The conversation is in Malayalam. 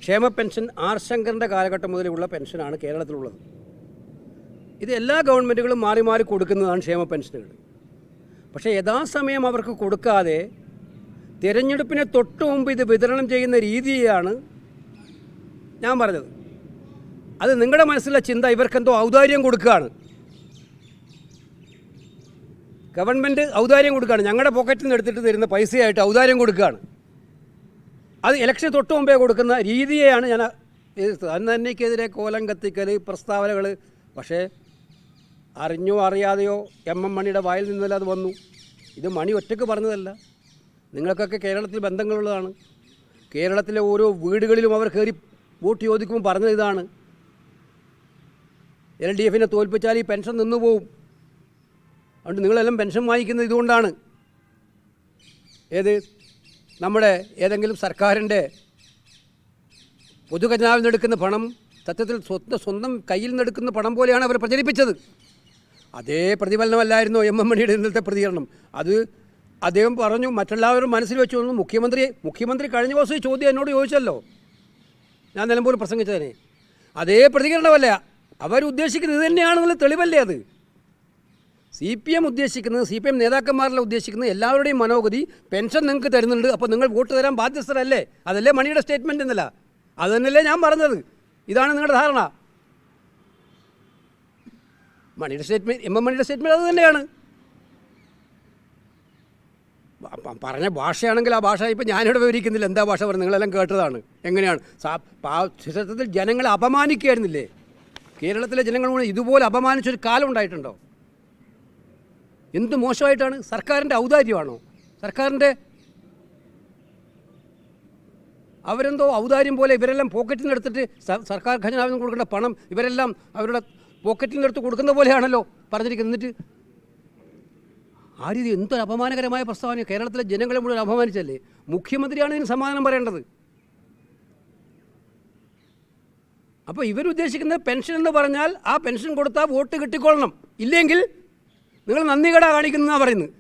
ക്ഷേമ പെൻഷൻ ആർ ശങ്കറിൻ്റെ കാലഘട്ടം മുതലുള്ള പെൻഷനാണ് കേരളത്തിലുള്ളത്. ഇത് എല്ലാ ഗവൺമെൻറ്റുകളും മാറി മാറി കൊടുക്കുന്നതാണ് ക്ഷേമ പെൻഷനുകൾ. പക്ഷേ യഥാസമയം അവർക്ക് കൊടുക്കാതെ തിരഞ്ഞെടുപ്പിന് തൊട്ട് മുമ്പ് ഇത് വിതരണം ചെയ്യുന്ന രീതിയാണ് ഞാൻ പറഞ്ഞത്. അത് നിങ്ങളുടെ മനസ്സിലുള്ള ചിന്ത ഇവർക്കെന്തോ ഔദാര്യം കൊടുക്കുകയാണ്, ഗവൺമെൻറ് ഔദാര്യം കൊടുക്കുകയാണ്, ഞങ്ങളുടെ പോക്കറ്റിൽ നിന്ന് എടുത്തിട്ട് തരുന്ന പൈസയായിട്ട് ഔദാര്യം കൊടുക്കുകയാണ്. അത് ഇലക്ഷൻ തൊട്ട് മുമ്പേ കൊടുക്കുന്ന രീതിയെയാണ് ഞാൻ എതിർത്തത്. അന്ന് തന്നെക്കെതിരെ കോലം കത്തിക്കൽ പ്രസ്താവനകൾ. പക്ഷേ അറിഞ്ഞോ അറിയാതെയോ എം മണിയുടെ വായിൽ നിന്നല്ല അത് വന്നു. ഇത് മണി ഒറ്റയ്ക്ക് പറഞ്ഞതല്ല. നിങ്ങൾക്കൊക്കെ കേരളത്തിൽ ബന്ധങ്ങളുള്ളതാണ്. കേരളത്തിലെ ഓരോ വീടുകളിലും അവർ കയറി വോട്ട് ചോദിക്കുമ്പോൾ പറഞ്ഞത് ഇതാണ്, LDFനെ തോൽപ്പിച്ചാൽ ഈ പെൻഷൻ നിന്നുപോകും, അതുകൊണ്ട് നിങ്ങളെല്ലാം പെൻഷൻ വാങ്ങിക്കുന്നത് ഇതുകൊണ്ടാണ്. ഏത് നമ്മുടെ ഏതെങ്കിലും സർക്കാരിൻ്റെ പൊതുഖജനാവിൽ നിന്നെടുക്കുന്ന പണം സത്യത്തിൽ സ്വന്തം കയ്യിൽ നിന്നെടുക്കുന്ന പണം പോലെയാണ് അവർ പ്രചരിപ്പിച്ചത്. അതേ പ്രതിഫലനമല്ലായിരുന്നോ എം മണിയുടെ ഇന്നത്തെ പ്രതികരണം? അത് അദ്ദേഹം പറഞ്ഞു, മറ്റെല്ലാവരും മനസ്സിൽ വെച്ചു വന്നു. മുഖ്യമന്ത്രി കഴിഞ്ഞ ദിവസം ഈ ചോദ്യം എന്നോട് ചോദിച്ചല്ലോ, ഞാൻ നിലമ്പൂർ പ്രസംഗിച്ചതിനെ. അതേ പ്രതികരണമല്ല അവരുദ്ദേശിക്കുന്നത്. ഇത് തന്നെയാണെന്നുള്ള തെളിവല്ലേ അത്? CPM ഉദ്ദേശിക്കുന്നത്, CPM നേതാക്കന്മാരെല്ലാം ഉദ്ദേശിക്കുന്നത് എല്ലാവരുടെയും മനോഗതി പെൻഷൻ നിങ്ങൾക്ക് തരുന്നുണ്ട്, അപ്പോൾ നിങ്ങൾ വോട്ട് തരാൻ ബാധ്യസ്ഥരല്ലേ? അതല്ലേ മണിയുടെ സ്റ്റേറ്റ്മെൻറ്റ് എന്നല്ല, അത് തന്നെയല്ലേ ഞാൻ പറഞ്ഞത്. ഇതാണ് നിങ്ങളുടെ ധാരണ. മണിയുടെ സ്റ്റേറ്റ്മെൻറ്റ്, എം മണിയുടെ സ്റ്റേറ്റ്മെൻറ്റ് അത് തന്നെയാണ്. പറഞ്ഞ ഭാഷയാണെങ്കിൽ ആ ഭാഷ ഇപ്പോൾ ഞാനിവിടെ വിവരിക്കുന്നില്ല. എന്താ ഭാഷ പറഞ്ഞത് നിങ്ങളെല്ലാം കേട്ടതാണ്. എങ്ങനെയാണ് സത്യത്തിൽ ജനങ്ങളെ അപമാനിക്കുകയായിരുന്നില്ലേ? കേരളത്തിലെ ജനങ്ങൾ ഇതുപോലെ അപമാനിച്ചൊരു കാലം ഉണ്ടായിട്ടുണ്ടോ? എന്ത് മോശമായിട്ടാണ്? സർക്കാരിൻ്റെ ഔദാര്യമാണോ? സർക്കാരിൻ്റെ അവരെന്തോ ഔദാര്യം പോലെ ഇവരെല്ലാം പോക്കറ്റിൽ നിന്ന് എടുത്തിട്ട് സർക്കാർ ഖജനാവിൽ നിന്ന് കൊടുക്കേണ്ട പണം ഇവരെല്ലാം അവരുടെ പോക്കറ്റിൽ നിന്ന് എടുത്ത് കൊടുക്കുന്ന പോലെയാണല്ലോ പറഞ്ഞിരിക്കുന്നത്. എന്നിട്ട് ആ രീതി എന്തൊരു അപമാനകരമായ പ്രസ്താവന! കേരളത്തിലെ ജനങ്ങളെ മുഴുവൻ അപമാനിച്ചല്ലേ? മുഖ്യമന്ത്രിയാണ് ഇതിന് സമാധാനം പറയേണ്ടത്. അപ്പോൾ ഇവരുദ്ദേശിക്കുന്നത് പെൻഷൻ എന്ന് പറഞ്ഞാൽ ആ പെൻഷൻ കൊടുത്താൽ വോട്ട് കിട്ടിക്കൊള്ളണം, ഇല്ലെങ്കിൽ നിങ്ങൾ നന്ദികേടാ കാണിക്കുന്നതാണ് പറയുന്നത്.